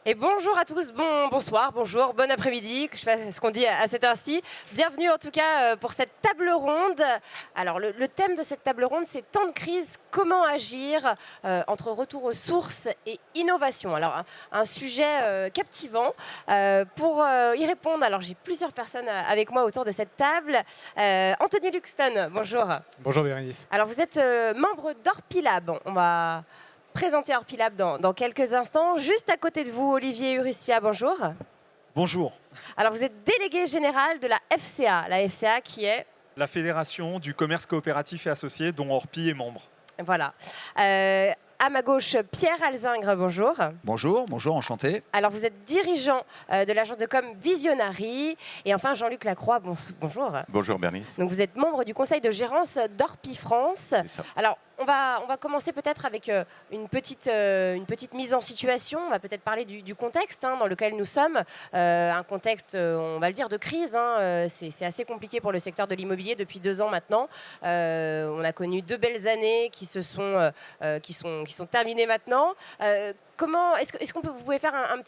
Et bonjour à tous, bonsoir, bonjour, bon après-midi, je sais pas ce qu'on dit à cette heure-ci. Bienvenue en tout cas pour cette table ronde. Alors le thème de cette table ronde, c'est temps de crise, comment agir entre retour aux sources et innovation. Alors un sujet captivant. Pour y répondre, alors j'ai plusieurs personnes avec moi autour de cette table. Anthony Luxton, bonjour. Bonjour Bérénice. Alors vous êtes membre d'Orpilab. On va présenter Orpilab dans quelques instants. Juste à côté de vous, Olivier Urussia, bonjour. Bonjour. Alors vous êtes délégué général de la FCA qui est... La Fédération du commerce coopératif et associé dont Orpi est membre. Voilà. À ma gauche, Pierre Alzingre, bonjour. Bonjour, enchanté. Alors vous êtes dirigeant de l'agence de com Visionary. Et enfin Jean-Luc Lacroix, bonjour. Bonjour Bernice. Donc vous êtes membre du conseil de gérance d'Orpi France. C'est ça. Alors on va commencer peut-être avec une petite mise en situation. On va peut-être parler du contexte dans lequel nous sommes. Un contexte, on va le dire, de crise. C'est assez compliqué pour le secteur de l'immobilier depuis 2 ans maintenant. On a connu 2 belles années qui sont terminées maintenant. Est-ce qu'on vous pouvez faire une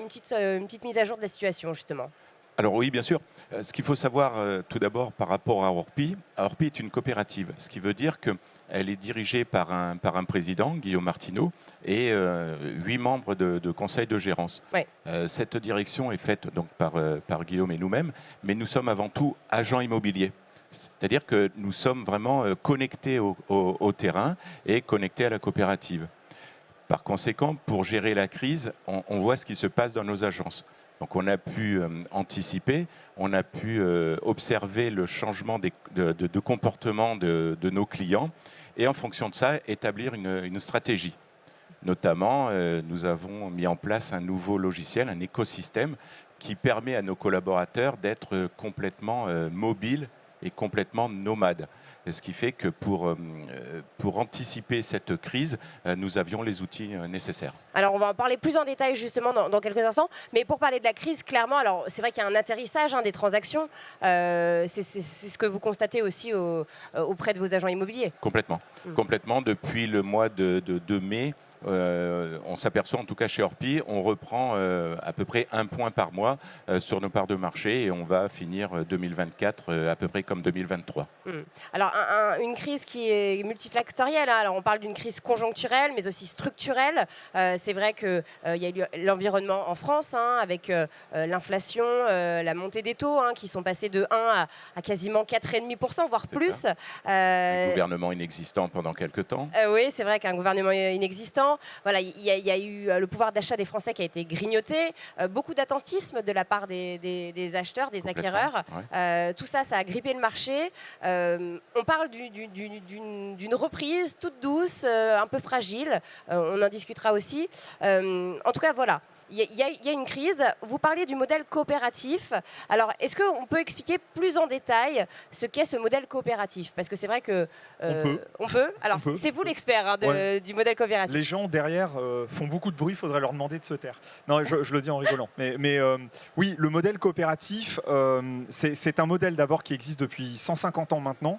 petite mise à jour de la situation justement? Alors oui, bien sûr. Ce qu'il faut savoir tout d'abord par rapport à Orpi est une coopérative, ce qui veut dire qu'elle est dirigée par un président, Guillaume Martineau, et 8 membres de conseil de gérance. Ouais. Cette direction est faite donc par Guillaume et nous-mêmes, mais nous sommes avant tout agents immobiliers. C'est-à-dire que nous sommes vraiment connectés au terrain et connectés à la coopérative. Par conséquent, pour gérer la crise, on voit ce qui se passe dans nos agences. Donc on a pu anticiper, on a pu observer le changement de comportement de nos clients et en fonction de ça, établir une stratégie. Notamment, nous avons mis en place un nouveau logiciel, un écosystème qui permet à nos collaborateurs d'être complètement mobiles et complètement nomades. Et ce qui fait que pour anticiper cette crise, nous avions les outils nécessaires. Alors on va en parler plus en détail justement dans quelques instants, mais pour parler de la crise, clairement, alors c'est vrai qu'il y a un atterrissage des transactions, c'est ce que vous constatez aussi auprès de vos agents immobiliers. Complètement. Complètement, depuis le mois de mai, on s'aperçoit, en tout cas chez Orpi, on reprend à peu près 1 point par mois sur nos parts de marché et on va finir 2024 à peu près comme 2023. Alors une crise qui est multifactorielle, alors on parle d'une crise conjoncturelle mais aussi structurelle. C'est vrai qu'il y a eu l'environnement en France avec l'inflation, la montée des taux qui sont passés de 1 à quasiment 4,5%, voire plus. Un gouvernement inexistant pendant quelques temps. Oui, c'est vrai qu'un gouvernement inexistant. Voilà, il y a eu le pouvoir d'achat des Français qui a été grignoté, beaucoup d'attentisme de la part des acheteurs, des acquéreurs. Ouais. Tout ça, ça a grippé le marché. On parle d'une reprise toute douce, un peu fragile. On en discutera aussi. En tout cas, voilà. Il y a une crise. Vous parliez du modèle coopératif. Alors, est-ce qu'on peut expliquer plus en détail ce qu'est ce modèle coopératif? Parce que c'est vrai que... On peut. Alors, c'est vous l'expert du modèle coopératif. Les gens derrière font beaucoup de bruit, il faudrait leur demander de se taire. Non, je le dis en rigolant. Mais oui, le modèle coopératif, c'est un modèle d'abord qui existe depuis 150 ans maintenant,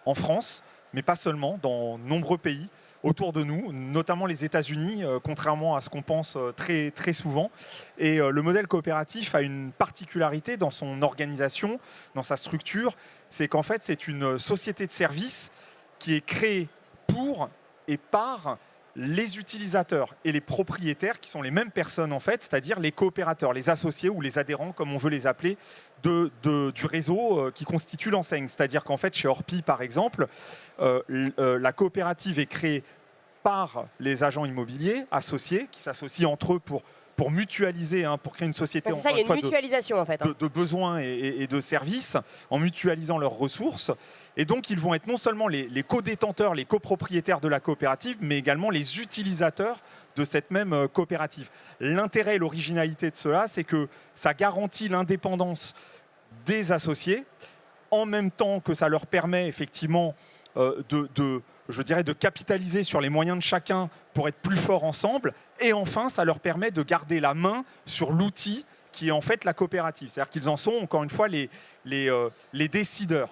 en France, mais pas seulement, dans nombreux pays autour de nous, notamment les États-Unis, contrairement à ce qu'on pense très, très souvent. Et le modèle coopératif a une particularité dans son organisation, dans sa structure, c'est qu'en fait, c'est une société de services qui est créée pour et par les utilisateurs et les propriétaires, qui sont les mêmes personnes en fait, c'est-à-dire les coopérateurs, les associés ou les adhérents, comme on veut les appeler, du réseau qui constitue l'enseigne. C'est-à-dire qu'en fait, chez Orpi, par exemple, la coopérative est créée par les agents immobiliers associés, qui s'associent entre eux pour mutualiser, pour créer une société ça, il y a une mutualisation en fait. De besoins et de services, en mutualisant leurs ressources. Et donc, ils vont être non seulement les co-détenteurs, les copropriétaires de la coopérative, mais également les utilisateurs de cette même coopérative. L'intérêt et l'originalité de cela, c'est que ça garantit l'indépendance des associés, en même temps que ça leur permet effectivement de capitaliser sur les moyens de chacun pour être plus forts ensemble. Et enfin, ça leur permet de garder la main sur l'outil qui est en fait la coopérative. C'est-à-dire qu'ils en sont, encore une fois, les décideurs.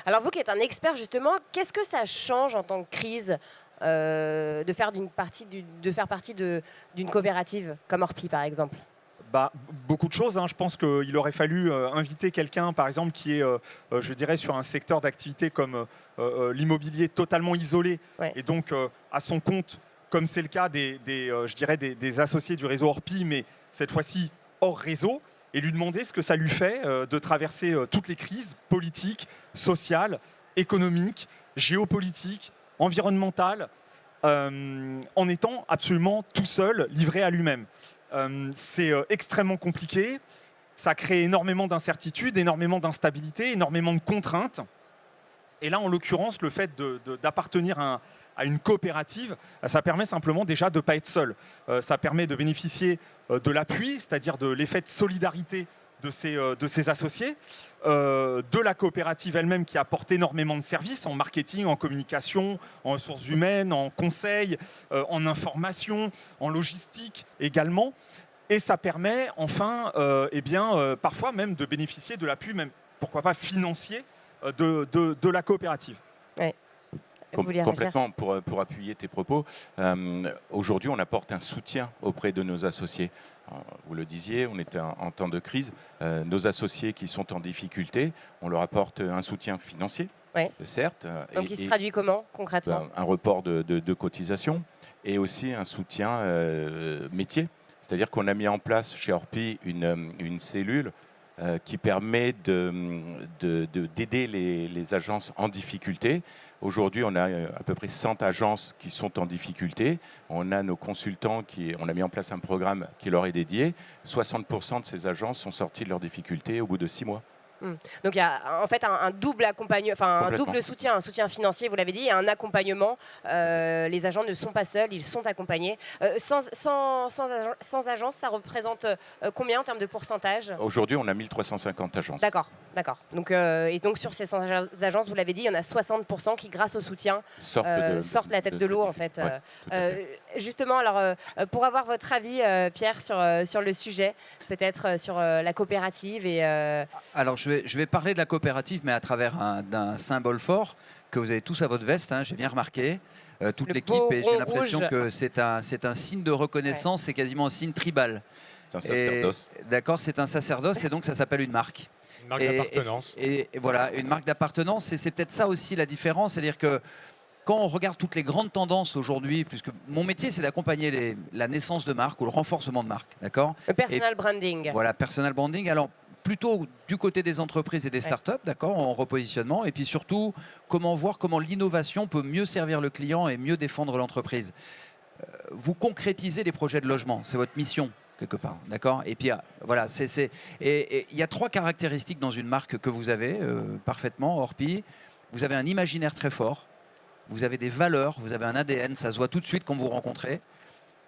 Alors vous qui êtes un expert justement, qu'est-ce que ça change en tant que crise de faire partie d'une coopérative comme Orpi, par exemple? Beaucoup de choses. Je pense qu'il aurait fallu inviter quelqu'un, par exemple, qui est, je dirais, sur un secteur d'activité comme l'immobilier totalement isolé, et donc à son compte, comme c'est le cas des associés du réseau Orpi, mais cette fois-ci hors réseau, et lui demander ce que ça lui fait de traverser toutes les crises politiques, sociales, économiques, géopolitiques, environnementales, en étant absolument tout seul, livré à lui-même. C'est extrêmement compliqué, ça crée énormément d'incertitudes, énormément d'instabilité, énormément de contraintes. Et là, en l'occurrence, le fait d'appartenir à une coopérative, ça permet simplement déjà de ne pas être seul. Ça permet de bénéficier de l'appui, c'est-à-dire de l'effet de solidarité de ses associés, de la coopérative elle-même qui apporte énormément de services en marketing, en communication, en ressources humaines, en conseil, en information, en logistique également. Et ça permet enfin, parfois même de bénéficier de l'appui, même pourquoi pas financier, de la coopérative. Ouais. Complètement, pour appuyer tes propos, aujourd'hui on apporte un soutien auprès de nos associés. Vous le disiez, on est en temps de crise. Nos associés qui sont en difficulté, on leur apporte un soutien financier, certes. Donc il se traduit comment concrètement? Un report de cotisation et aussi un soutien métier. C'est-à-dire qu'on a mis en place chez Orpi une cellule qui permet d'aider les agences en difficulté. Aujourd'hui, on a à peu près 100 agences qui sont en difficulté. On a nos consultants, on a mis en place un programme qui leur est dédié. 60% de ces agences sont sorties de leurs difficultés au bout de 6 mois. Donc il y a en fait un double un double soutien, un soutien financier, vous l'avez dit, et un accompagnement. Les agents ne sont pas seuls, ils sont accompagnés. Sans agence, ça représente combien en termes de pourcentage? Aujourd'hui, on a 1350 agences. D'accord. Donc, et donc sur ces 100 agences, vous l'avez dit, il y en a 60% qui, grâce au soutien, sortent la tête de l'eau en fait. Justement, alors pour avoir votre avis, Pierre, sur le sujet, peut-être sur la coopérative et. Alors je vais parler de la coopérative, mais à travers d'un symbole fort que vous avez tous à votre veste, j'ai bien remarqué, toute l'équipe, et j'ai l'impression que c'est un signe de reconnaissance, c'est quasiment un signe tribal. C'est un sacerdoce. D'accord, c'est un sacerdoce, et donc ça s'appelle une marque. Une marque d'appartenance. Et voilà, une marque d'appartenance, et c'est peut-être ça aussi la différence, c'est-à-dire que quand on regarde toutes les grandes tendances aujourd'hui, puisque mon métier c'est d'accompagner la naissance de marque ou le renforcement de marque, d'accord ? Le personal branding. Voilà, personal branding. Alors plutôt du côté des entreprises et des startups, d'accord, en repositionnement, et puis surtout comment l'innovation peut mieux servir le client et mieux défendre l'entreprise. Vous concrétisez les projets de logement, c'est votre mission quelque part, d'accord. Et puis voilà, et il y a 3 caractéristiques dans une marque que vous avez parfaitement, Orpi. Vous avez un imaginaire très fort. Vous avez des valeurs, vous avez un ADN, ça se voit tout de suite quand vous rencontrez.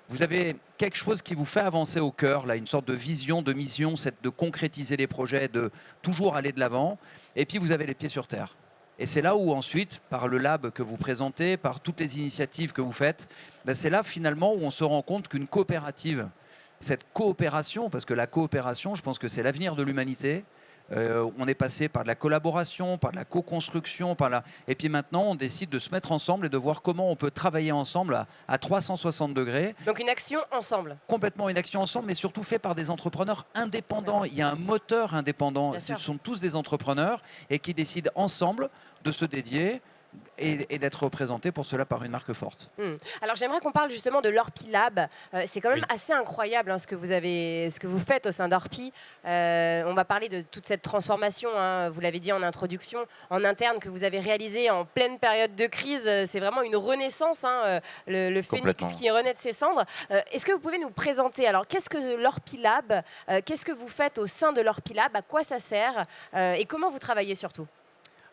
Vous avez quelque chose qui vous fait avancer au cœur, là, une sorte de vision, de mission, c'est de concrétiser les projets, de toujours aller de l'avant. Et puis vous avez les pieds sur terre. Et c'est là où ensuite, par le lab que vous présentez, par toutes les initiatives que vous faites, c'est là finalement où on se rend compte qu'une coopérative, cette coopération, parce que la coopération, je pense que c'est l'avenir de l'humanité. On est passé par de la collaboration, par de la co-construction, et puis maintenant on décide de se mettre ensemble et de voir comment on peut travailler ensemble à 360 degrés. Donc une action ensemble. Complètement une action ensemble, mais surtout fait par des entrepreneurs indépendants. Il y a un moteur indépendant, ce sont tous des entrepreneurs et qui décident ensemble de se dédier et d'être représenté pour cela par une marque forte. Alors j'aimerais qu'on parle justement de l'Orpi Lab. C'est quand même assez incroyable ce que vous faites au sein d'Orpi. On va parler de toute cette transformation, vous l'avez dit en introduction, en interne que vous avez réalisée en pleine période de crise. C'est vraiment une renaissance, le phénix qui renaît de ses cendres. Est-ce que vous pouvez nous présenter, alors qu'est-ce que l'Orpi Lab, qu'est-ce que vous faites au sein de l'Orpi Lab, à quoi ça sert et comment vous travaillez surtout?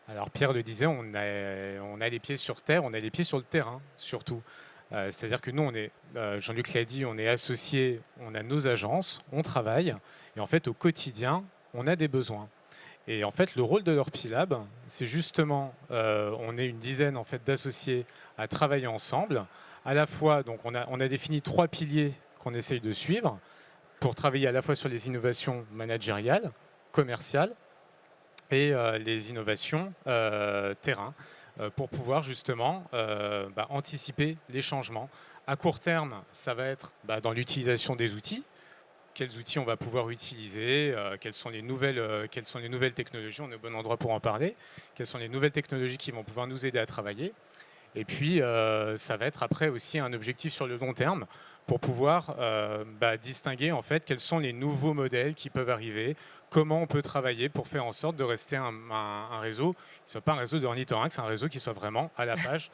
Alors Pierre le disait, on a les pieds sur terre, on a les pieds sur le terrain surtout. C'est-à-dire que nous, Jean-Luc l'a dit, on est associés, on a nos agences, on travaille et en fait au quotidien, on a des besoins. Et en fait, le rôle de l'Orpi Lab, c'est justement, on est une dizaine en fait d'associés à travailler ensemble. À la fois, donc on a défini 3 piliers qu'on essaye de suivre pour travailler à la fois sur les innovations managériales, commerciales, et les innovations terrain. pour pouvoir justement anticiper les changements. À court terme, ça va être dans l'utilisation des outils. Quels outils on va pouvoir utiliser, quelles sont les nouvelles technologies, on est au bon endroit pour en parler, quelles sont les nouvelles technologies qui vont pouvoir nous aider à travailler. Et puis, ça va être après aussi un objectif sur le long terme pour pouvoir distinguer en fait quels sont les nouveaux modèles qui peuvent arriver, comment on peut travailler pour faire en sorte de rester un réseau qui ne soit pas un réseau d'ornithorynques, c'est un réseau qui soit vraiment à la page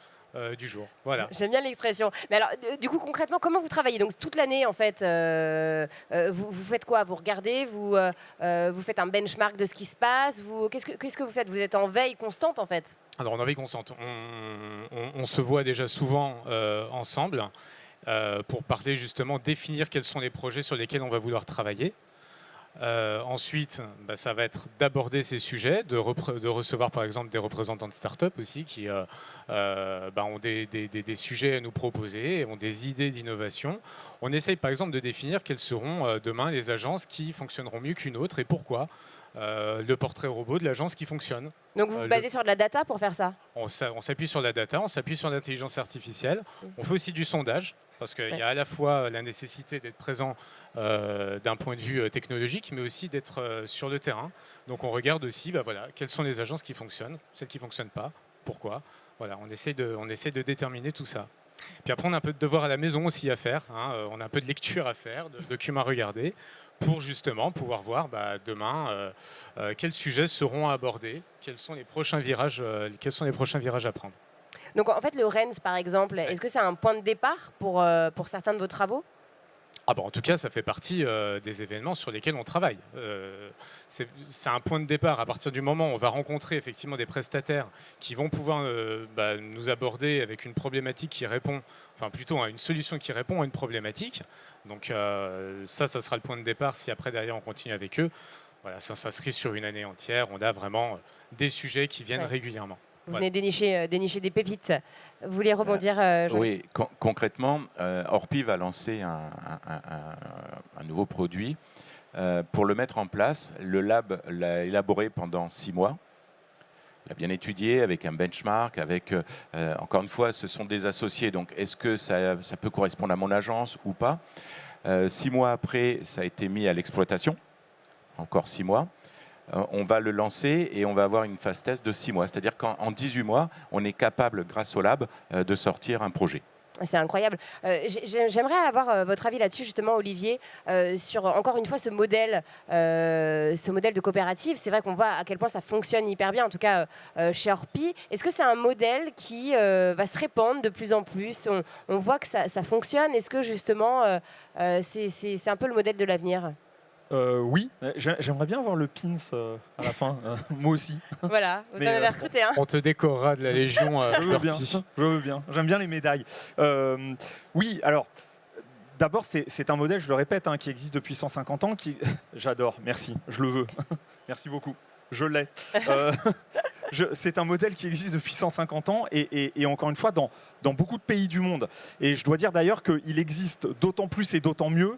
du jour. Voilà. J'aime bien l'expression. Mais alors, du coup, concrètement, comment vous travaillez? Donc, toute l'année, en fait, vous faites quoi? Vous regardez, vous faites un benchmark de ce qui se passe. Qu'est-ce que vous faites? Vous êtes en veille constante, en fait? Alors, en veille constante, on se voit déjà souvent ensemble pour parler justement, définir quels sont les projets sur lesquels on va vouloir travailler. Ensuite, ça va être d'aborder ces sujets, de recevoir par exemple des représentants de start-up aussi qui ont des sujets à nous proposer, ont des idées d'innovation. On essaye par exemple de définir quelles seront demain les agences qui fonctionneront mieux qu'une autre et pourquoi. Le portrait robot de l'agence qui fonctionne. Donc vous vous basez sur de la data pour faire ça? On s'appuie sur la data, on s'appuie sur l'intelligence artificielle. On fait aussi du sondage, parce qu'il y a à la fois la nécessité d'être présent d'un point de vue technologique, mais aussi d'être sur le terrain. Donc on regarde aussi quelles sont les agences qui fonctionnent, celles qui ne fonctionnent pas, pourquoi. Voilà, on essaie de déterminer tout ça. Puis après, on a un peu de devoir à la maison aussi à faire. On a un peu de lecture à faire, de documents à regarder, pour justement pouvoir voir demain quels sujets seront abordés, quels sont les prochains virages à prendre. Donc en fait, le RENS, par exemple, est-ce que c'est un point de départ pour certains de vos travaux? En tout cas, ça fait partie des événements sur lesquels on travaille. C'est un point de départ. À partir du moment où on va rencontrer effectivement des prestataires qui vont pouvoir nous aborder avec une problématique qui répond, plutôt une solution qui répond à une problématique. Donc ça sera le point de départ. Si après, derrière, on continue avec eux, ça s'inscrit sur une année entière. On a vraiment des sujets qui viennent régulièrement. Vous venez dénicher des pépites. Vous voulez rebondir, Oui, concrètement, Orpi va lancer un nouveau produit. Pour le mettre en place, le lab l'a élaboré pendant 6 mois. Il a bien étudié avec un benchmark, encore une fois, ce sont des associés, donc est-ce que ça peut correspondre à mon agence ou pas? 6 mois après, ça a été mis à l'exploitation, encore 6 mois. On va le lancer et on va avoir une phase test de 6 mois. C'est-à-dire qu'en 18 mois, on est capable, grâce au lab, de sortir un projet. C'est incroyable. J'aimerais avoir votre avis là-dessus, justement, Olivier, sur, encore une fois, ce modèle de coopérative. C'est vrai qu'on voit à quel point ça fonctionne hyper bien, en tout cas chez Orpi. Est-ce que c'est un modèle qui va se répandre de plus en plus? On voit que ça fonctionne. Est-ce que, justement, c'est un peu le modèle de l'avenir? Oui, j'aimerais bien voir le pins à la fin, moi aussi. Voilà, vous en avez recruté un. On te décorera de la Légion. Je veux bien, j'aime bien les médailles. Oui, alors, d'abord, c'est un modèle, je le répète, qui existe depuis 150 ans. J'adore, merci, je le veux. Merci beaucoup, je l'ai. C'est un modèle qui existe depuis 150 ans et encore une fois, dans beaucoup de pays du monde. Et je dois dire d'ailleurs qu'il existe d'autant plus et d'autant mieux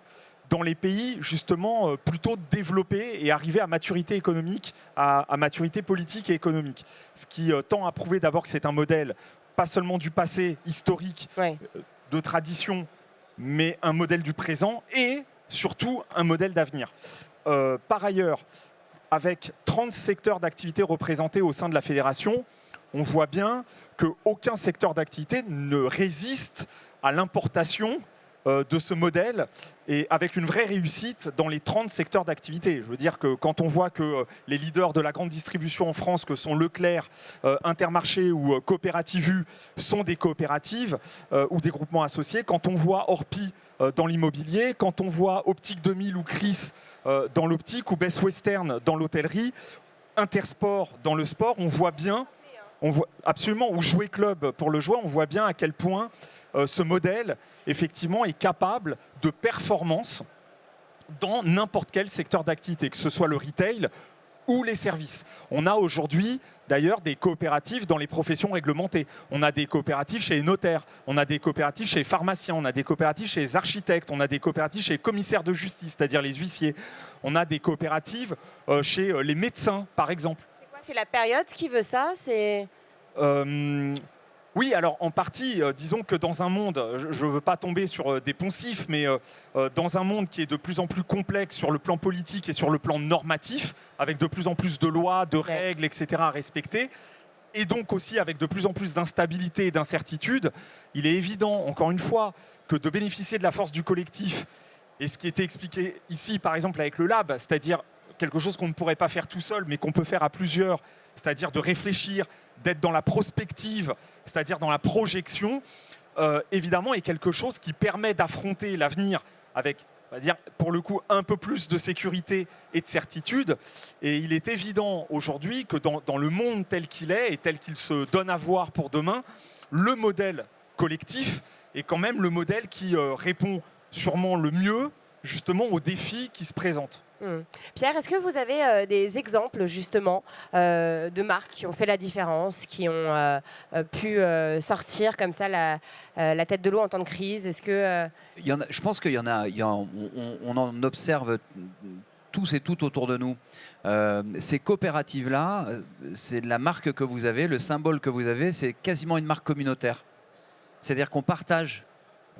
dans les pays justement plutôt développés et arrivés à maturité économique, à maturité politique et économique. Ce qui tend à prouver d'abord que c'est un modèle pas seulement du passé historique, de tradition, mais un modèle du présent et surtout un modèle d'avenir. Par ailleurs, avec 30 secteurs d'activité représentés au sein de la fédération, on voit bien qu'aucun secteur d'activité ne résiste à l'importation de ce modèle et avec une vraie réussite dans les 30 secteurs d'activité. Je veux dire que quand on voit que les leaders de la grande distribution en France, que sont Leclerc, Intermarché ou Coopérative U, sont des coopératives ou des groupements associés, quand on voit Orpi dans l'immobilier, quand on voit Optique 2000 ou Chris dans l'optique ou Best Western dans l'hôtellerie, Intersport dans le sport, on voit bien, absolument, ou Jouet Club pour le jouet, on voit bien à quel point ce modèle, effectivement, est capable de performance dans n'importe quel secteur d'activité, que ce soit le retail ou les services. On a aujourd'hui, d'ailleurs, des coopératives dans les professions réglementées. On a des coopératives chez les notaires, on a des coopératives chez les pharmaciens, on a des coopératives chez les architectes, on a des coopératives chez les commissaires de justice, c'est-à-dire les huissiers. On a des coopératives chez les médecins, par exemple. C'est quoi? C'est la période qui veut ça? Oui, alors en partie, disons que dans un monde, je ne veux pas tomber sur des poncifs, mais dans un monde qui est de plus en plus complexe sur le plan politique et sur le plan normatif, avec de plus en plus de lois, de règles, etc. à respecter, et donc aussi avec de plus en plus d'instabilité et d'incertitude, il est évident, encore une fois, que de bénéficier de la force du collectif, et ce qui était expliqué ici, par exemple, avec le lab, c'est-à-dire quelque chose qu'on ne pourrait pas faire tout seul, mais qu'on peut faire à plusieurs, c'est-à-dire de réfléchir, d'être dans la prospective, c'est-à-dire dans la projection, évidemment, est quelque chose qui permet d'affronter l'avenir avec, on va dire, pour le coup, un peu plus de sécurité et de certitude. Et il est évident aujourd'hui que dans le monde tel qu'il est et tel qu'il se donne à voir pour demain, le modèle collectif est quand même le modèle qui répond sûrement le mieux justement aux défis qui se présentent. Pierre, est-ce que vous avez des exemples justement de marques qui ont fait la différence, qui ont pu sortir comme ça la tête de l'eau en temps de crise? Est-ce que je pense qu'il y en a, on en observe tous et toutes autour de nous. Ces coopératives-là, c'est la marque que vous avez, le symbole que vous avez, c'est quasiment une marque communautaire. C'est-à-dire qu'on partage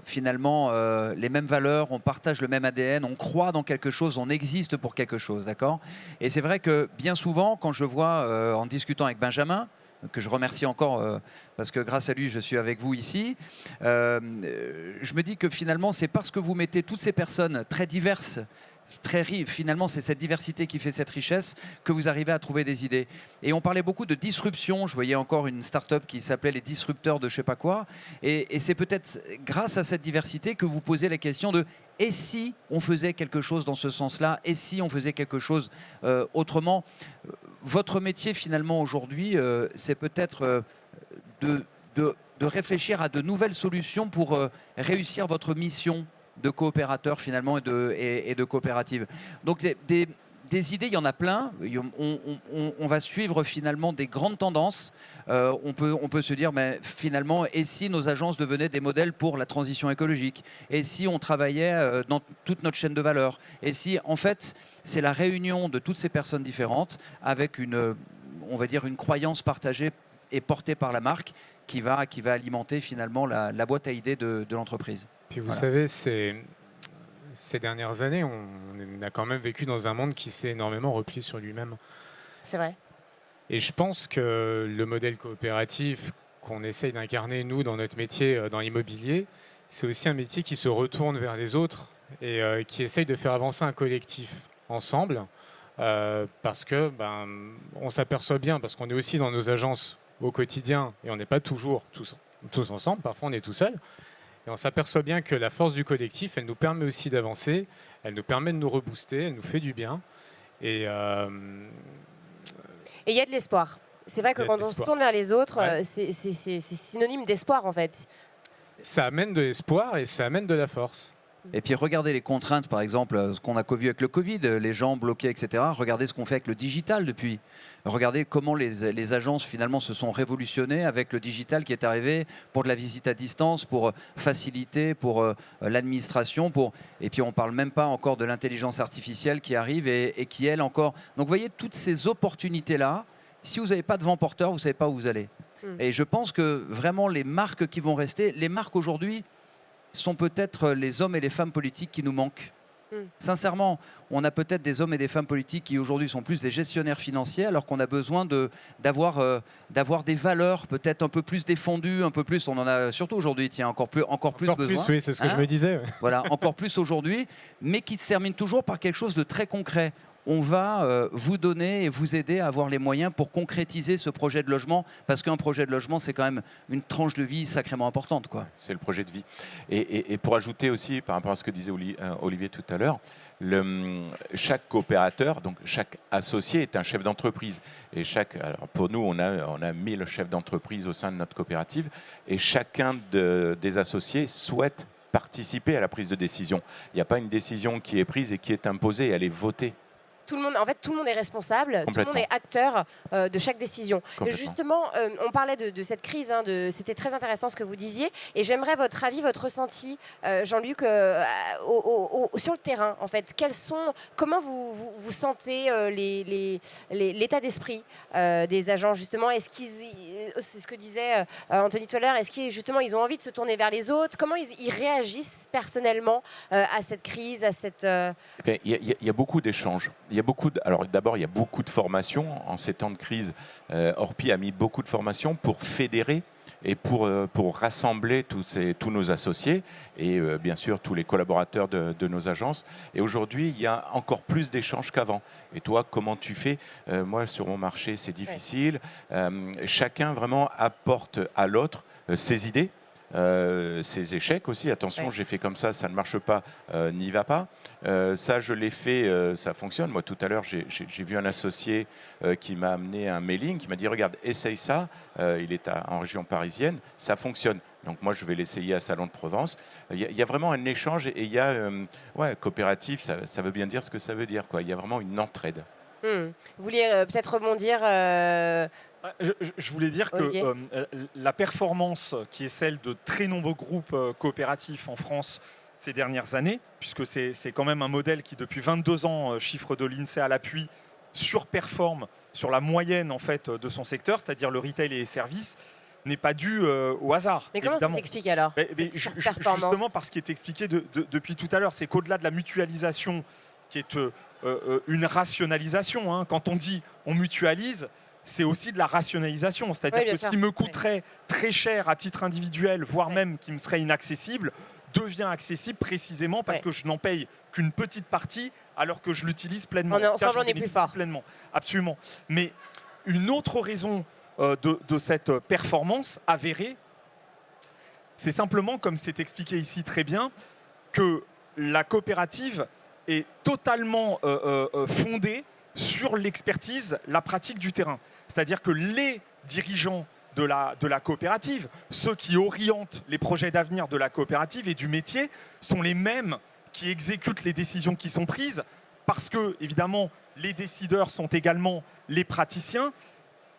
finalement les mêmes valeurs, on partage le même ADN, on croit dans quelque chose, on existe pour quelque chose, d'accord? Et c'est vrai que bien souvent, quand je vois, en discutant avec Benjamin, que je remercie encore parce que grâce à lui, je suis avec vous ici, je me dis que finalement, c'est parce que vous mettez toutes ces personnes très diverses, finalement, c'est cette diversité qui fait cette richesse que vous arrivez à trouver des idées. Et on parlait beaucoup de disruption. Je voyais encore une start-up qui s'appelait les disrupteurs de je sais pas quoi. Et c'est peut-être grâce à cette diversité que vous posez la question de et si on faisait quelque chose dans ce sens-là? Et si on faisait quelque chose autrement? Votre métier, finalement, aujourd'hui, c'est peut-être de réfléchir à de nouvelles solutions pour réussir votre mission de coopérateurs finalement et de coopératives. Donc des idées, il y en a plein. On va suivre finalement des grandes tendances. On peut se dire, mais finalement, et si nos agences devenaient des modèles pour la transition écologique? Et si on travaillait dans toute notre chaîne de valeur? Et si, en fait, c'est la réunion de toutes ces personnes différentes avec on va dire, une croyance partagée et portée par la marque qui va alimenter finalement la boîte à idées de l'entreprise. Puis vous savez, ces dernières années, on a quand même vécu dans un monde qui s'est énormément replié sur lui-même. C'est vrai. Et je pense que le modèle coopératif qu'on essaye d'incarner, nous, dans notre métier, dans l'immobilier, c'est aussi un métier qui se retourne vers les autres et qui essaye de faire avancer un collectif ensemble. Parce que on s'aperçoit bien, parce qu'on est aussi dans nos agences au quotidien, et on n'est pas toujours tous ensemble, parfois on est tout seul. Et on s'aperçoit bien que la force du collectif, elle nous permet aussi d'avancer, elle nous permet de nous rebooster, elle nous fait du bien. Et il y a de l'espoir. C'est vrai que quand on se tourne vers les autres, c'est synonyme d'espoir en fait. Ça amène de l'espoir et ça amène de la force. Et puis regardez les contraintes, par exemple, ce qu'on a vu avec le Covid, les gens bloqués, etc. Regardez ce qu'on fait avec le digital depuis. Regardez comment les agences finalement se sont révolutionnées avec le digital qui est arrivé pour de la visite à distance, pour faciliter, pour l'administration. Et puis on ne parle même pas encore de l'intelligence artificielle qui arrive et qui, elle, encore... Donc vous voyez, toutes ces opportunités-là, si vous n'avez pas de vent porteur, vous ne savez pas où vous allez. Et je pense que vraiment les marques qui vont rester, les marques aujourd'hui, sont peut-être les hommes et les femmes politiques qui nous manquent. Sincèrement, on a peut-être des hommes et des femmes politiques qui aujourd'hui sont plus des gestionnaires financiers, alors qu'on a besoin d'avoir des valeurs peut-être un peu plus défendues, un peu plus, on en a surtout aujourd'hui, tiens, encore plus besoin. Oui, c'est ce que je me disais. Voilà, encore plus aujourd'hui, mais qui se termine toujours par quelque chose de très concret. On va vous donner et vous aider à avoir les moyens pour concrétiser ce projet de logement, parce qu'un projet de logement, c'est quand même une tranche de vie sacrément importante, quoi. C'est le projet de vie. Et pour ajouter aussi, par rapport à ce que disait Olivier tout à l'heure, chaque coopérateur, donc chaque associé est un chef d'entreprise. Et alors pour nous, on a 1000 chefs d'entreprise au sein de notre coopérative, et chacun des associés souhaite participer à la prise de décision. Il n'y a pas une décision qui est prise et qui est imposée, elle est votée. Tout le monde est responsable, tout le monde est acteur de chaque décision. Justement, on parlait de cette crise, c'était très intéressant ce que vous disiez, et j'aimerais votre avis, votre ressenti, Jean-Luc, sur le terrain, en fait. Comment vous sentez l'état d'esprit des agents, justement? c'est ce que disait Anthony tout à l'heure. Est-ce qu'ils justement ils ont envie de se tourner vers les autres? Comment ils réagissent personnellement à cette crise, à cette Il y a beaucoup d'échanges. Alors d'abord, il y a beaucoup de formations. En ces temps de crise, Orpi a mis beaucoup de formations pour fédérer et pour rassembler tous nos associés et bien sûr tous les collaborateurs de nos agences. Et aujourd'hui, il y a encore plus d'échanges qu'avant. Et toi, comment tu fais? Moi, sur mon marché, c'est difficile. Chacun vraiment apporte à l'autre ses idées. Ses échecs aussi, attention, j'ai fait comme ça ne marche pas, n'y va pas. Ça, je l'ai fait, ça fonctionne. Moi, tout à l'heure, j'ai vu un associé qui m'a amené un mailing, qui m'a dit, regarde, essaye ça, il est en région parisienne, ça fonctionne. Donc moi, je vais l'essayer à Salon de Provence. Il y a vraiment un échange et il y a, coopératif, ça veut bien dire ce que ça veut dire, quoi. Il y a vraiment une entraide. Vous vouliez peut-être rebondir Je voulais dire que la performance qui est celle de très nombreux groupes coopératifs en France ces dernières années, puisque c'est quand même un modèle qui depuis 22 ans, chiffre de l'INSEE à l'appui, surperforme sur la moyenne en fait, de son secteur, c'est-à-dire le retail et les services, n'est pas dû au hasard. Mais comment ça s'explique alors Justement par ce qui est expliqué depuis tout à l'heure, c'est qu'au-delà de la mutualisation qui est une rationalisation, hein, quand on dit on mutualise, c'est aussi de la rationalisation. C'est-à-dire que ce qui me coûterait très cher à titre individuel, voire même qui me serait inaccessible, devient accessible précisément parce que je n'en paye qu'une petite partie alors que je l'utilise pleinement. Ensemble, on est plus fort. Pleinement. Absolument. Mais une autre raison de cette performance avérée, c'est simplement, comme c'est expliqué ici très bien, que la coopérative est totalement fondée sur l'expertise, la pratique du terrain. C'est-à-dire que les dirigeants de la coopérative, ceux qui orientent les projets d'avenir de la coopérative et du métier, sont les mêmes qui exécutent les décisions qui sont prises, parce que, évidemment, les décideurs sont également les praticiens,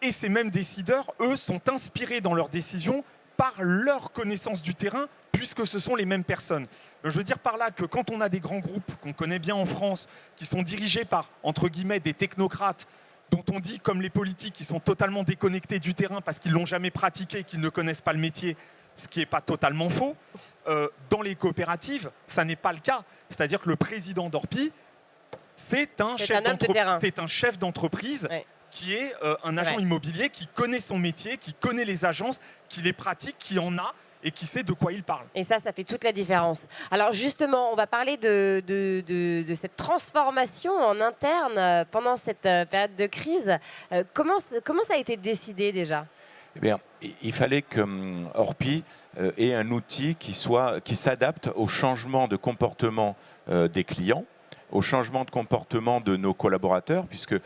et ces mêmes décideurs, eux, sont inspirés dans leurs décisions par leur connaissance du terrain, puisque ce sont les mêmes personnes. Je veux dire par là que quand on a des grands groupes qu'on connaît bien en France, qui sont dirigés par, entre guillemets, des technocrates, dont on dit, comme les politiques, qu'ils sont totalement déconnectés du terrain parce qu'ils ne l'ont jamais pratiqué, qu'ils ne connaissent pas le métier, ce qui n'est pas totalement faux, dans les coopératives, ça n'est pas le cas. C'est-à-dire que le président d'Orpi, c'est un chef d'entreprise qui est un agent immobilier qui connaît son métier, qui connaît les agences, qui les pratique, qui en a et qui sait de quoi il parle. Et ça fait toute la différence. Alors justement, on va parler de cette transformation en interne pendant cette période de crise. Comment ça a été décidé déjà ? Eh bien, il fallait que Orpi ait un outil qui s'adapte au changement de comportement des clients, au changement de comportement de nos collaborateurs, puisque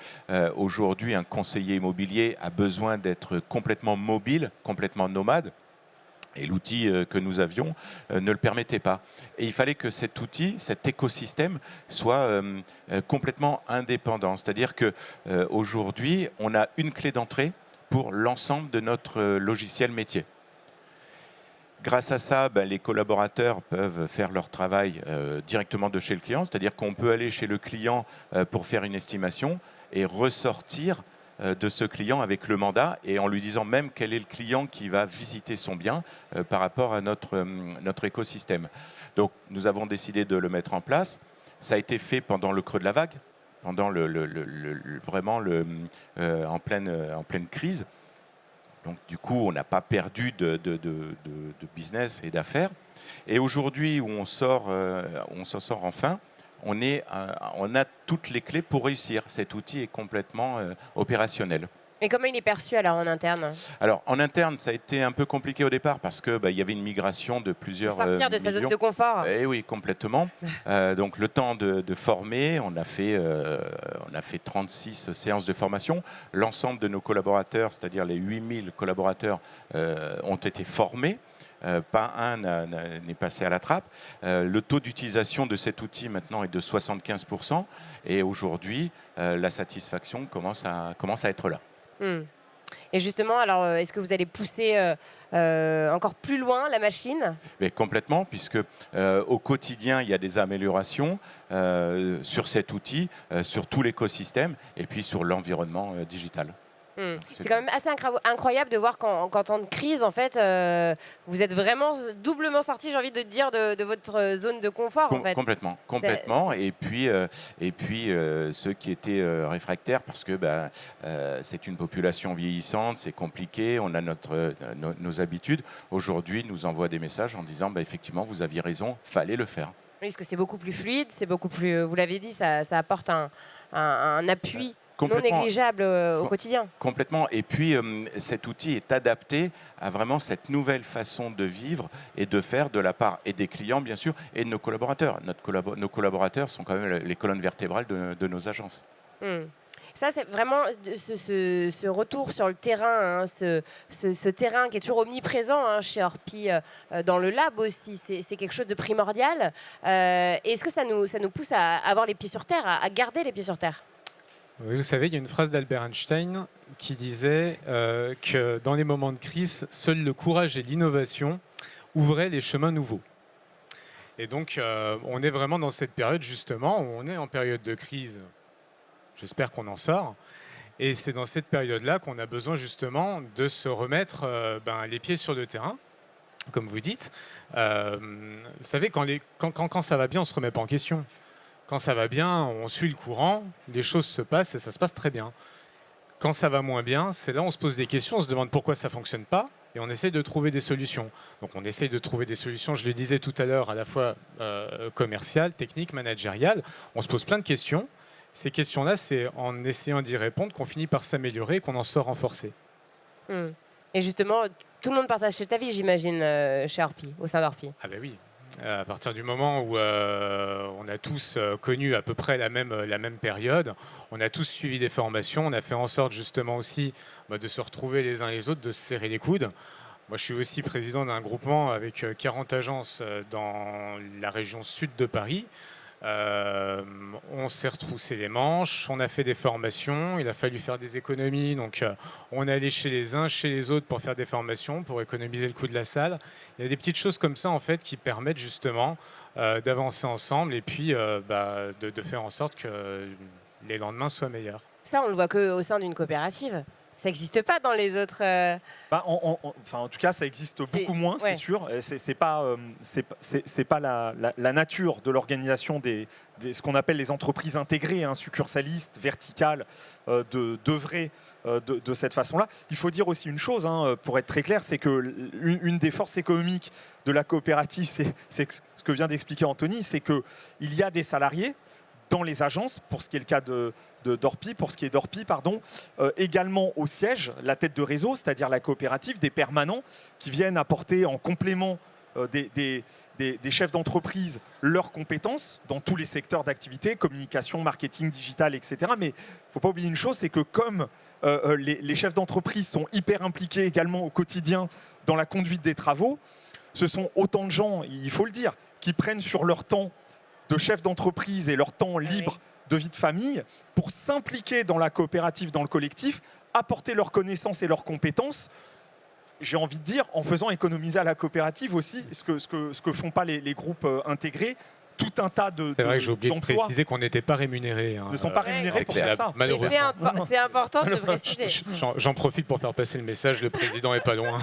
aujourd'hui, un conseiller immobilier a besoin d'être complètement mobile, complètement nomade. Et l'outil que nous avions ne le permettait pas. Et il fallait que cet outil, cet écosystème, soit complètement indépendant. C'est-à-dire qu'aujourd'hui, on a une clé d'entrée pour l'ensemble de notre logiciel métier. Grâce à ça, les collaborateurs peuvent faire leur travail directement de chez le client. C'est-à-dire qu'on peut aller chez le client pour faire une estimation et ressortir de ce client avec le mandat et en lui disant même quel est le client qui va visiter son bien par rapport à notre écosystème. Donc nous avons décidé de le mettre en place. Ça a été fait pendant le creux de la vague, pendant en pleine crise. Donc du coup, on n'a pas perdu de business et d'affaires. Et aujourd'hui, où on s'en sort enfin, on a toutes les clés pour réussir. Cet outil est complètement opérationnel. Et comment il est perçu alors en interne ? Alors en interne, ça a été un peu compliqué au départ parce que y avait une migration de plusieurs sortir de sa zone de confort. Eh oui, complètement. Donc le temps de former, on a fait 36 séances de formation. L'ensemble de nos collaborateurs, c'est-à-dire les 8000 collaborateurs, ont été formés. Pas un n'est passé à la trappe. Le taux d'utilisation de cet outil maintenant est de 75%. Et aujourd'hui, la satisfaction commence à être là. Et justement, alors, est-ce que vous allez pousser encore plus loin la machine ? Mais complètement, puisque au quotidien, il y a des améliorations sur cet outil, sur tout l'écosystème et puis sur l'environnement digital. C'est quand même assez incroyable de voir qu'en temps de crise, en fait, vous êtes vraiment doublement sorti, j'ai envie de dire, de votre zone de confort. En fait. Complètement. Et puis ceux qui étaient réfractaires, parce que c'est une population vieillissante, c'est compliqué, on a nos habitudes. Aujourd'hui, nous envoient des messages en disant effectivement, vous aviez raison, fallait le faire. Oui, parce que c'est beaucoup plus fluide, c'est beaucoup plus. Vous l'avez dit, ça apporte un appui. Non négligeable au quotidien. Complètement. Et puis, cet outil est adapté à vraiment cette nouvelle façon de vivre et de faire de la part et des clients, bien sûr, et de nos collaborateurs. Nos collaborateurs sont quand même les colonnes vertébrales de nos agences. Ça, c'est vraiment ce retour sur le terrain, ce terrain qui est toujours omniprésent chez Orpi, dans le lab aussi. C'est quelque chose de primordial. Est-ce que ça nous pousse à avoir les pieds sur terre, à garder les pieds sur terre ? Oui, vous savez, il y a une phrase d'Albert Einstein qui disait que dans les moments de crise, seul le courage et l'innovation ouvraient les chemins nouveaux. Et donc, on est vraiment dans cette période, justement, où on est en période de crise. J'espère qu'on en sort. Et c'est dans cette période-là qu'on a besoin, justement, de se remettre les pieds sur le terrain, comme vous dites. Vous savez, quand ça va bien, on ne se remet pas en question. Quand ça va bien, on suit le courant, les choses se passent et ça se passe très bien. Quand ça va moins bien, c'est là où on se pose des questions, on se demande pourquoi ça ne fonctionne pas et on essaye de trouver des solutions. Donc on essaye de trouver des solutions, je le disais tout à l'heure, à la fois commerciales, techniques, managériales. On se pose plein de questions. Ces questions-là, c'est en essayant d'y répondre qu'on finit par s'améliorer et qu'on en sort renforcé. Et justement, tout le monde partage cet avis, j'imagine, chez Orpi, au sein d'Orpi. Ah ben oui. À partir du moment où on a tous connu à peu près la même période, on a tous suivi des formations, on a fait en sorte justement aussi de se retrouver les uns les autres, de se serrer les coudes. Moi, je suis aussi président d'un groupement avec 40 agences dans la région sud de Paris. On s'est retroussé les manches, on a fait des formations, il a fallu faire des économies, donc on est allé chez les uns, chez les autres pour faire des formations, pour économiser le coût de la salle. Il y a des petites choses comme ça en fait qui permettent justement d'avancer ensemble et puis de faire en sorte que les lendemains soient meilleurs. Ça, on le voit qu'au sein d'une coopérative. Ça n'existe pas dans les autres. En tout cas, ça existe beaucoup moins, c'est sûr. C'est pas la nature de l'organisation ce qu'on appelle les entreprises intégrées, succursalistes, verticales, d'œuvrer de cette façon-là. Il faut dire aussi une chose, pour être très clair, c'est que une des forces économiques de la coopérative, c'est ce que vient d'expliquer Anthony, c'est qu'il y a des salariés dans les agences, pour ce qui est le cas d'Orpi, également au siège, la tête de réseau, c'est-à-dire la coopérative, des permanents qui viennent apporter en complément des chefs d'entreprise leurs compétences dans tous les secteurs d'activité, communication, marketing, digital, etc. Mais il ne faut pas oublier une chose, c'est que comme les chefs d'entreprise sont hyper impliqués également au quotidien dans la conduite des travaux, ce sont autant de gens, il faut le dire, qui prennent sur leur temps de chefs d'entreprise et leur temps libre de vie de famille pour s'impliquer dans la coopérative, dans le collectif, apporter leurs connaissances et leurs compétences, j'ai envie de dire, en faisant économiser à la coopérative aussi, ce que font pas les groupes intégrés, tout un tas de C'est vrai que j'ai oublié de préciser qu'on n'était pas rémunérés. Ne sont pas rémunérés pour faire ça. Malheureusement. C'est important de le préciser. J'en profite pour faire passer le message, le président est pas loin.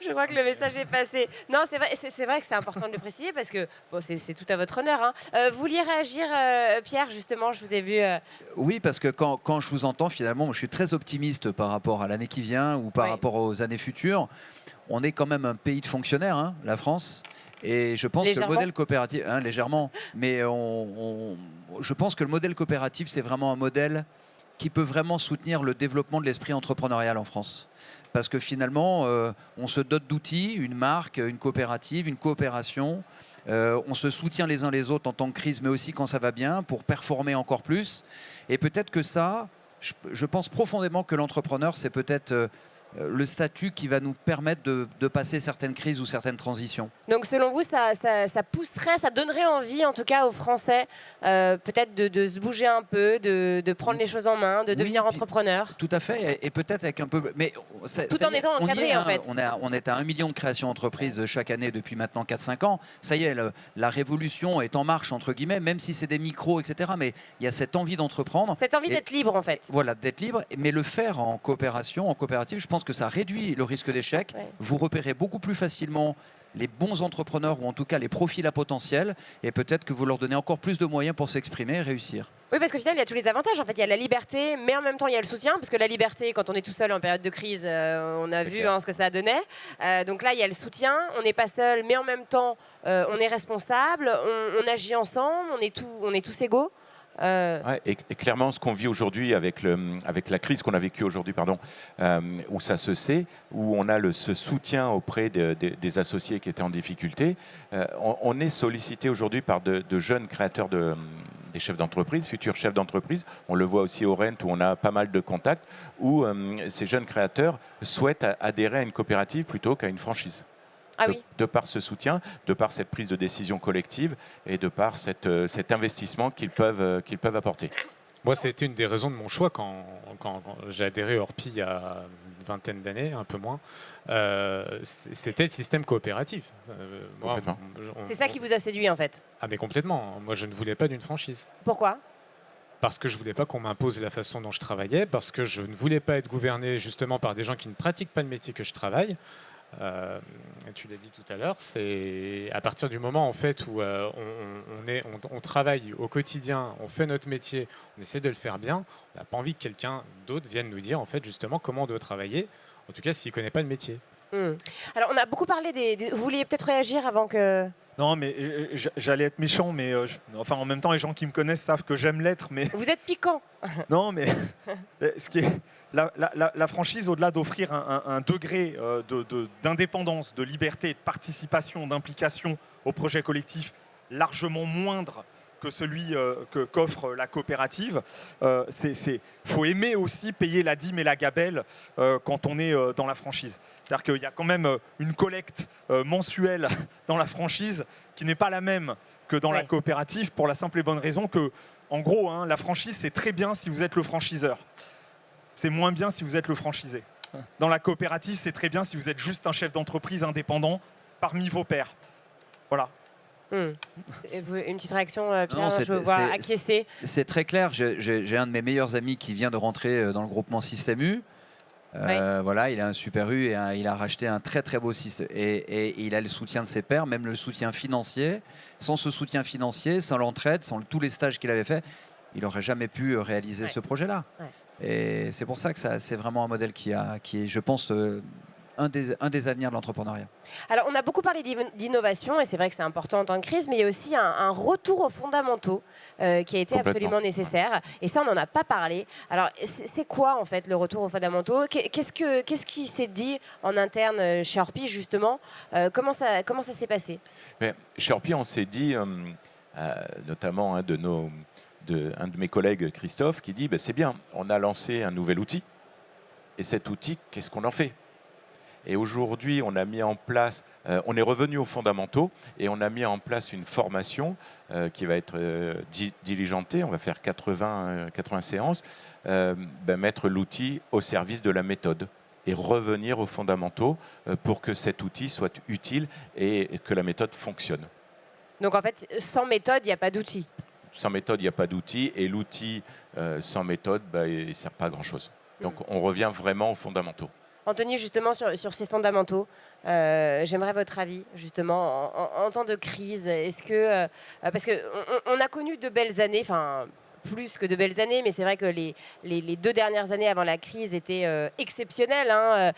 Je crois que le message est passé. Non, c'est vrai que c'est important de le préciser parce que c'est tout à votre honneur. Vous vouliez réagir, Pierre, justement, je vous ai vu. Oui, parce que quand je vous entends, finalement, moi, je suis très optimiste par rapport à l'année qui vient ou par rapport aux années futures. On est quand même un pays de fonctionnaires, la France. Et je pense que le modèle coopératif, légèrement, mais je pense que le modèle coopératif, c'est vraiment un modèle qui peut vraiment soutenir le développement de l'esprit entrepreneurial en France. Parce que finalement, on se dote d'outils, une marque, une coopérative, une coopération. On se soutient les uns les autres en temps de crise, mais aussi quand ça va bien, pour performer encore plus. Et peut-être que ça, je pense profondément que l'entrepreneur, c'est peut-être le statut qui va nous permettre de passer certaines crises ou certaines transitions. Donc selon vous, ça pousserait, ça donnerait envie en tout cas aux Français peut-être de se bouger un peu, de prendre les choses en main, de devenir entrepreneur. Tout à fait, et peut-être avec un peu... Mais tout en étant encadré en fait. On est à 1 million de créations d'entreprises chaque année depuis maintenant 4-5 ans. Ça y est, la révolution est en marche entre guillemets, même si c'est des micros, etc. Mais il y a cette envie d'entreprendre. Cette envie d'être libre en fait. Voilà, d'être libre, mais le faire en coopération, en coopérative, je pense que ça réduit le risque d'échec. Ouais. Vous repérez beaucoup plus facilement les bons entrepreneurs ou en tout cas les profils à potentiel et peut-être que vous leur donnez encore plus de moyens pour s'exprimer et réussir. Oui, parce qu'au final, il y a tous les avantages. En fait, il y a la liberté, mais en même temps, il y a le soutien. Parce que la liberté, quand on est tout seul en période de crise, on a vu ce que ça donnait. Donc là, il y a le soutien. On n'est pas seul, mais en même temps, on est responsable. On agit ensemble. On est tous égaux. Ouais, et clairement, ce qu'on vit aujourd'hui avec la crise qu'on a vécue aujourd'hui, où ça se sait, où on a ce soutien auprès des associés qui étaient en difficulté, on est sollicité aujourd'hui par de jeunes créateurs des chefs d'entreprise, futurs chefs d'entreprise. On le voit aussi au Rent où on a pas mal de contacts, où ces jeunes créateurs souhaitent adhérer à une coopérative plutôt qu'à une franchise. Ah oui. De par ce soutien, de par cette prise de décision collective et de par cet investissement qu'ils peuvent apporter. Moi, c'était une des raisons de mon choix quand j'ai adhéré au Orpi il y a une vingtaine d'années, un peu moins. C'était le système coopératif. C'est ça qui vous a séduit en fait? Ah mais complètement. Moi, je ne voulais pas d'une franchise. Pourquoi? Parce que je ne voulais pas qu'on m'impose la façon dont je travaillais, parce que je ne voulais pas être gouverné justement par des gens qui ne pratiquent pas le métier que je travaille. Tu l'as dit tout à l'heure, c'est à partir du moment en fait où on travaille au quotidien, on fait notre métier, on essaie de le faire bien, on n'a pas envie que quelqu'un d'autre vienne nous dire en fait justement comment on doit travailler, en tout cas s'il ne connaît pas le métier. Alors on a beaucoup parlé vous vouliez peut-être réagir avant que... Non, mais j'allais être méchant, mais enfin, en même temps, les gens qui me connaissent savent que j'aime l'être. Mais vous êtes piquant. non, mais ce qui est la franchise, au-delà d'offrir un degré d'indépendance, de liberté, de participation, d'implication au projet collectif largement moindre que celui qu'offre la coopérative. Faut aimer aussi payer la dîme et la gabelle quand on est dans la franchise. C'est-à-dire qu'il y a quand même une collecte mensuelle dans la franchise qui n'est pas la même que dans la coopérative, pour la simple et bonne raison que, en gros, la franchise, c'est très bien si vous êtes le franchiseur. C'est moins bien si vous êtes le franchisé. Dans la coopérative, c'est très bien si vous êtes juste un chef d'entreprise indépendant parmi vos pairs. Voilà. Une petite réaction, Pierre? Non, je veux voir acquiescer. C'est très clair. J'ai un de mes meilleurs amis qui vient de rentrer dans le groupement Système U. Voilà, il a un super U et il a racheté un très très beau système. Et il a le soutien de ses pairs, même le soutien financier. Sans ce soutien financier, sans l'entraide, sans tous les stages qu'il avait fait, il n'aurait jamais pu réaliser ce projet-là. Et c'est pour ça que c'est vraiment un modèle qui est, je pense, un des avenirs de l'entrepreneuriat. Alors, on a beaucoup parlé d'innovation, et c'est vrai que c'est important en temps de crise, mais il y a aussi un retour aux fondamentaux qui a été absolument nécessaire. Et ça, on n'en a pas parlé. Alors, c'est quoi, en fait, le retour aux fondamentaux? Qu'est-ce qui s'est dit en interne chez Orpi, justement? Comment ça s'est passé? Chez Orpi, on s'est dit, notamment un de mes collègues, Christophe, qui dit c'est bien, on a lancé un nouvel outil. Et cet outil, qu'est-ce qu'on en fait? Et aujourd'hui, on a mis en place, on est revenu aux fondamentaux et on a mis en place une formation qui va être diligentée. On va faire 80 séances, mettre l'outil au service de la méthode et revenir aux fondamentaux pour que cet outil soit utile et que la méthode fonctionne. Donc en fait, sans méthode, il n'y a pas d'outil. Sans méthode, il n'y a pas d'outil et l'outil sans méthode, il ne sert pas à grand-chose. Donc on revient vraiment aux fondamentaux. Anthony, justement, sur ces fondamentaux, j'aimerais votre avis, justement, en temps de crise. Est-ce que, parce qu'on a connu de belles années, enfin, plus que de belles années, mais c'est vrai que les 2 dernières années avant la crise étaient exceptionnelles.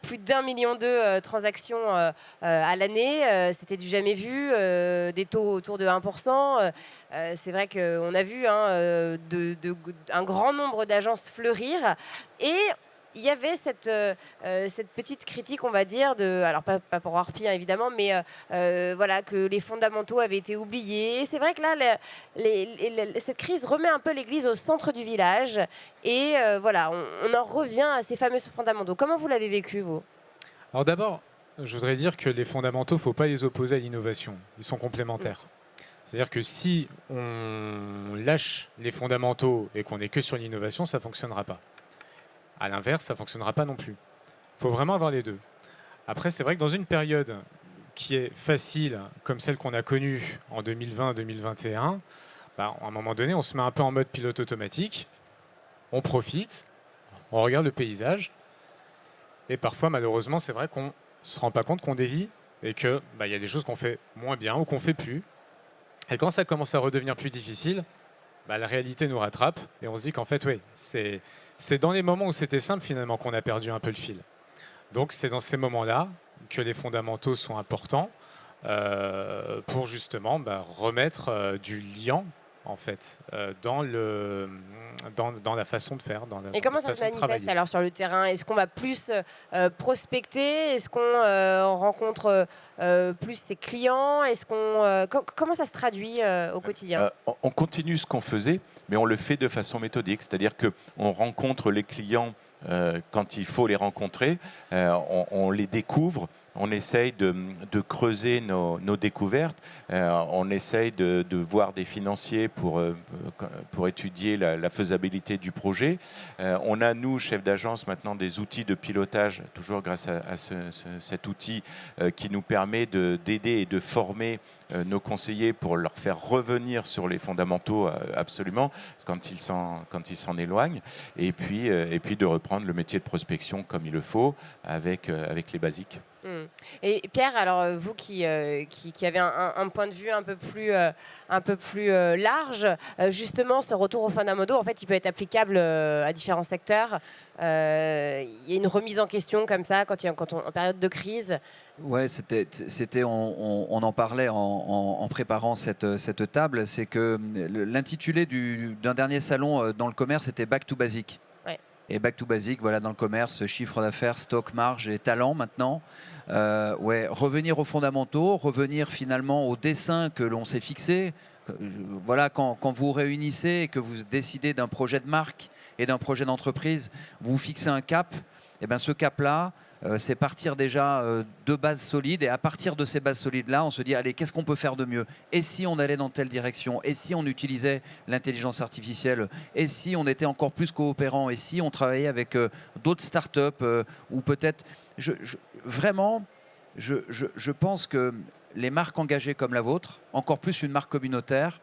Plus d'1,2 million de transactions à l'année, c'était du jamais vu, des taux autour de 1%. C'est vrai qu'on a vu un grand nombre d'agences fleurir et il y avait cette petite critique, on va dire, alors pas pour Orpi hein, évidemment, mais voilà, que les fondamentaux avaient été oubliés. Et c'est vrai que là, cette crise remet un peu l'église au centre du village. Et voilà, on en revient à ces fameux fondamentaux. Comment vous l'avez vécu, vous? Alors d'abord, je voudrais dire que les fondamentaux, il ne faut pas les opposer à l'innovation. Ils sont complémentaires. C'est-à-dire que si on lâche les fondamentaux et qu'on n'est que sur l'innovation, ça ne fonctionnera pas. À l'inverse, ça ne fonctionnera pas non plus. Il faut vraiment avoir les deux. Après, c'est vrai que dans une période qui est facile, comme celle qu'on a connue en 2020-2021, à un moment donné, on se met un peu en mode pilote automatique, on profite, on regarde le paysage, et parfois, malheureusement, c'est vrai qu'on ne se rend pas compte qu'on dévie et qu'il y a des choses qu'on fait moins bien ou qu'on ne fait plus. Et quand ça commence à redevenir plus difficile, la réalité nous rattrape et on se dit qu'en fait, oui, c'est dans les moments où c'était simple finalement qu'on a perdu un peu le fil. Donc c'est dans ces moments-là que les fondamentaux sont importants pour justement remettre du liant en fait dans la façon de faire. Et comment ça se manifeste alors sur le terrain? Est-ce qu'on va plus prospecter? Est-ce qu'on rencontre plus ses clients? Comment ça se traduit au quotidien? On continue ce qu'on faisait, mais on le fait de façon méthodique. C'est-à-dire qu'on rencontre les clients quand il faut les rencontrer, on les découvre. On essaye de creuser nos découvertes, on essaye de voir des financiers pour étudier la faisabilité du projet. On a, nous, chefs d'agence, maintenant des outils de pilotage, toujours grâce à cet outil qui nous permet d'aider et de former nos conseillers pour leur faire revenir sur les fondamentaux absolument quand ils s'en éloignent, et puis de reprendre le métier de prospection comme il le faut avec les basiques. Et Pierre, alors vous qui avez un point de vue un peu plus large, justement ce retour aux fondamentaux, en fait, il peut être applicable à différents secteurs. Il y a une remise en question comme ça quand on en période de crise. Ouais, on en parlait en préparant cette table. C'est que l'intitulé d'un dernier salon dans le commerce était Back to Basic. Ouais. Et Back to Basic, voilà, dans le commerce, chiffre d'affaires, stock, marge et talent maintenant. Revenir aux fondamentaux, revenir finalement au dessin que l'on s'est fixé. Voilà, quand vous réunissez et que vous décidez d'un projet de marque et d'un projet d'entreprise, vous fixez un cap. Et bien ce cap-là, c'est partir déjà de bases solides. Et à partir de ces bases solides-là, on se dit, allez, qu'est-ce qu'on peut faire de mieux? Et si on allait dans telle direction? Et si on utilisait l'intelligence artificielle? Et si on était encore plus coopérant? Et si on travaillait avec d'autres startups? Ou peut-être... Vraiment, je pense que les marques engagées comme la vôtre, encore plus une marque communautaire,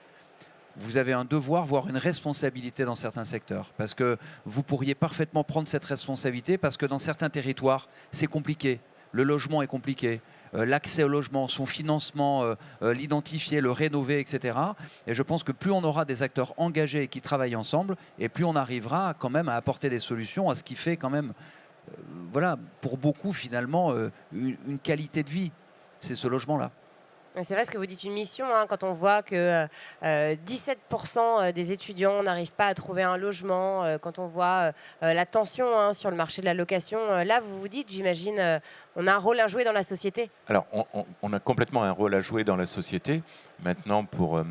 vous avez un devoir, voire une responsabilité dans certains secteurs. Parce que vous pourriez parfaitement prendre cette responsabilité parce que dans certains territoires, c'est compliqué. Le logement est compliqué. L'accès au logement, son financement, l'identifier, le rénover, etc. Et je pense que plus on aura des acteurs engagés et qui travaillent ensemble, et plus on arrivera quand même à apporter des solutions à ce qui fait quand même, voilà, pour beaucoup finalement, une qualité de vie. C'est ce logement-là. C'est vrai ce que vous dites, une mission, hein, quand on voit que 17% des étudiants n'arrivent pas à trouver un logement, quand on voit la tension sur le marché de la location, là vous vous dites, j'imagine, on a un rôle à jouer dans la société. Alors on a complètement un rôle à jouer dans la société. Maintenant pour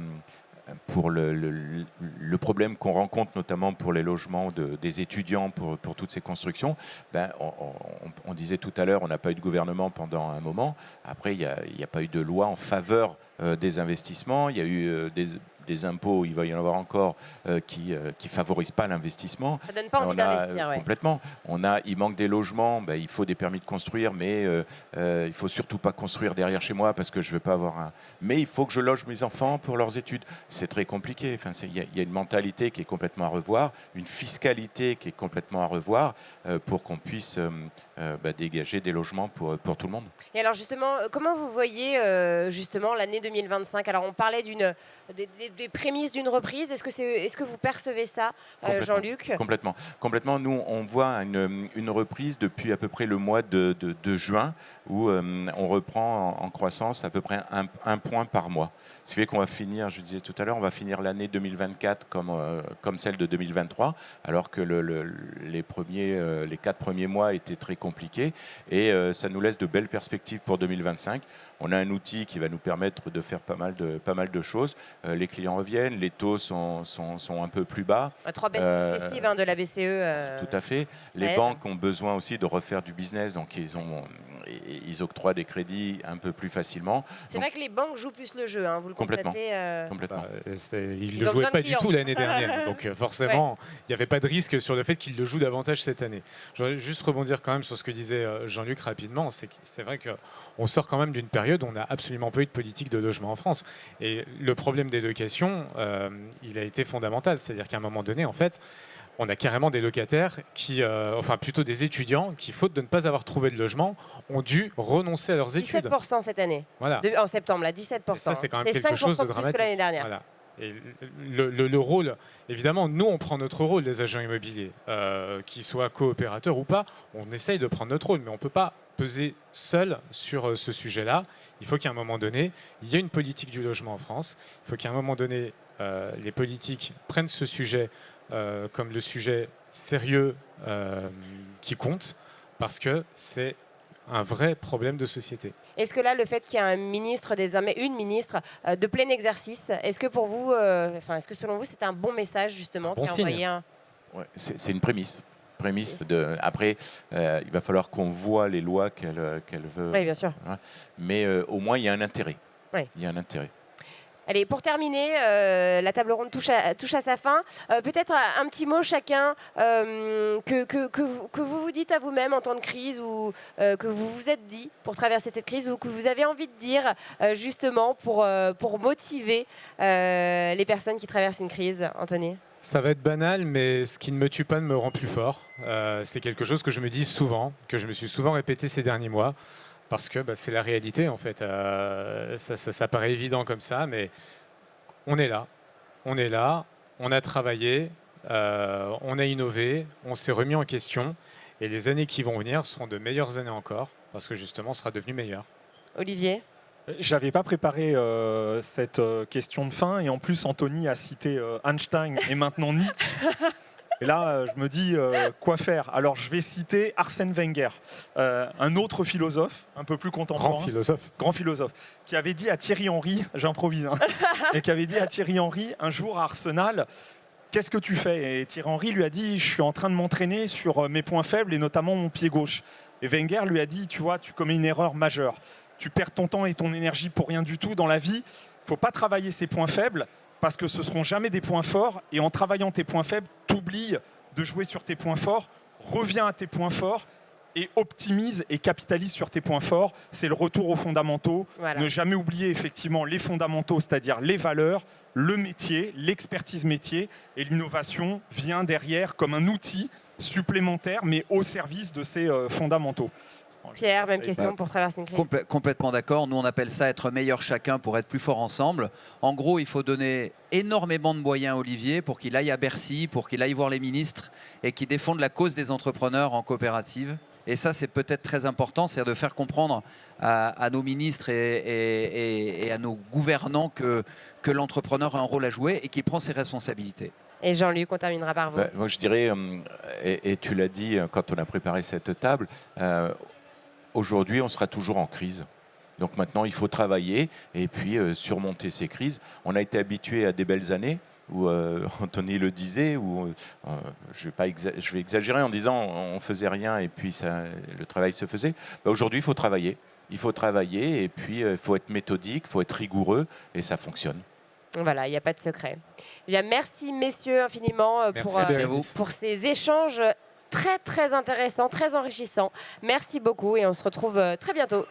le problème qu'on rencontre, notamment pour les logements des étudiants, pour toutes ces constructions, on disait tout à l'heure, on n'a pas eu de gouvernement pendant un moment. Après, il n'y a pas eu de loi en faveur des investissements. Il y a eu des impôts, il va y en avoir encore, qui ne favorisent pas l'investissement. Ça ne donne pas envie d'investir. Complètement. Il manque des logements, il faut des permis de construire, mais il ne faut surtout pas construire derrière chez moi parce que je ne veux pas avoir un... Mais il faut que je loge mes enfants pour leurs études. C'est très compliqué. Enfin, il y a une mentalité qui est complètement à revoir, une fiscalité qui est complètement à revoir pour qu'on puisse dégager des logements pour tout le monde. Et alors justement, comment vous voyez justement l'année 2025 ? Alors on parlait des prémices d'une reprise. Est-ce que vous percevez ça, Jean-Luc? Complètement. Nous, on voit une reprise depuis à peu près le mois de juin, où on reprend en croissance à peu près un point par mois. Ce qui fait qu'on va finir, je disais tout à l'heure, on va finir l'année 2024 comme celle de 2023, alors que les 4 premiers mois étaient très compliqués. Et ça nous laisse de belles perspectives pour 2025. On a un outil qui va nous permettre de faire pas mal de choses. Les clients reviennent, les taux sont un peu plus bas. 3 baisses successives de la BCE. Tout à fait. Les banques ont besoin aussi de refaire du business, donc ils octroient des crédits un peu plus facilement. C'est vrai que les banques jouent plus le jeu, vous le constatez. Complètement. Ils ne le jouaient pas du tout l'année dernière, donc forcément, il n'y avait pas de risque sur le fait qu'ils le jouent davantage cette année. Je voudrais juste rebondir quand même sur ce que disait Jean-Luc rapidement. C'est vrai qu'on sort quand même d'une période où on n'a absolument pas eu de politique de logement en France. Et le problème des locations, il a été fondamental. C'est-à-dire qu'à un moment donné, en fait, on a carrément des locataires enfin plutôt des étudiants qui, faute de ne pas avoir trouvé de logement, ont dû renoncer à leurs études. 17% cette année. Voilà. En septembre, là, 17%. Et ça, c'est quand même quelque chose de dramatique. Que l'année dernière. Voilà. Et le rôle, évidemment, nous, on prend notre rôle, les agents immobiliers, qu'ils soient coopérateurs ou pas, on essaye de prendre notre rôle, mais on ne peut pas peser seul sur ce sujet-là. Il faut qu'à un moment donné, il y ait une politique du logement en France. Il faut qu'à un moment donné, les politiques prennent ce sujet comme le sujet sérieux qui compte, parce que c'est un vrai problème de société. Est-ce que là, le fait qu'il y ait un ministre, désormais une ministre de plein exercice, est-ce que pour vous, est-ce que selon vous, c'est un bon message justement bon signe. Ouais, c'est une prémisse. Après, il va falloir qu'on voit les lois qu'elle veut. Oui, bien sûr. Mais au moins, il y a un intérêt. Oui. Il y a un intérêt. Allez, pour terminer, la table ronde touche à sa fin. Peut-être un petit mot chacun que vous dites à vous-même en temps de crise, ou que vous vous êtes dit pour traverser cette crise, ou que vous avez envie de dire justement pour motiver les personnes qui traversent une crise. Anthony? Ça va être banal, mais ce qui ne me tue pas ne me rend plus fort. C'est quelque chose que je me dis souvent, que je me suis souvent répété ces derniers mois. Parce que c'est la réalité, en fait. Ça paraît évident comme ça, mais on est là. On a travaillé, on a innové, on s'est remis en question. Et les années qui vont venir seront de meilleures années encore, parce que justement, on sera devenu meilleur. Olivier? J'avais pas préparé cette question de fin, et en plus, Anthony a cité Einstein et maintenant Nietzsche. Et là, je me dis quoi faire. Alors, je vais citer Arsène Wenger, un autre philosophe, un peu plus contemporain. Grand philosophe, qui avait dit à Thierry Henry, j'improvise, et qui avait dit à Thierry Henry un jour à Arsenal, qu'est-ce que tu fais? Et Thierry Henry lui a dit, je suis en train de m'entraîner sur mes points faibles et notamment mon pied gauche. Et Wenger lui a dit, tu vois, tu commets une erreur majeure. Tu perds ton temps et ton énergie pour rien du tout dans la vie. Il ne faut pas travailler ses points faibles, parce que ce ne seront jamais des points forts. Et en travaillant tes points faibles, t'oublies de jouer sur tes points forts, reviens à tes points forts et optimise et capitalise sur tes points forts. C'est le retour aux fondamentaux. Voilà. Ne jamais oublier effectivement les fondamentaux, c'est-à-dire les valeurs, le métier, l'expertise métier. Et l'innovation vient derrière comme un outil supplémentaire, mais au service de ces fondamentaux. Pierre, même question pour traverser une crise. Complètement d'accord. Nous, on appelle ça être meilleur chacun pour être plus fort ensemble. En gros, il faut donner énormément de moyens à Olivier pour qu'il aille à Bercy, pour qu'il aille voir les ministres et qu'il défende la cause des entrepreneurs en coopérative. Et ça, c'est peut-être très important, c'est de faire comprendre à nos ministres et à nos gouvernants que l'entrepreneur a un rôle à jouer et qu'il prend ses responsabilités. Et Jean-Luc, on terminera par vous. Moi, je dirais, et tu l'as dit quand on a préparé cette table, aujourd'hui, on sera toujours en crise. Donc maintenant, il faut travailler et puis surmonter ces crises. On a été habitué à des belles années où Anthony le disait, où je vais exagérer en disant on faisait rien et puis le travail se faisait. Aujourd'hui, il faut travailler. Il faut travailler et puis il faut être méthodique, il faut être rigoureux et ça fonctionne. Voilà, il n'y a pas de secret. Eh bien, merci messieurs infiniment pour ces échanges très très intéressants, très enrichissants. Merci beaucoup et on se retrouve très bientôt.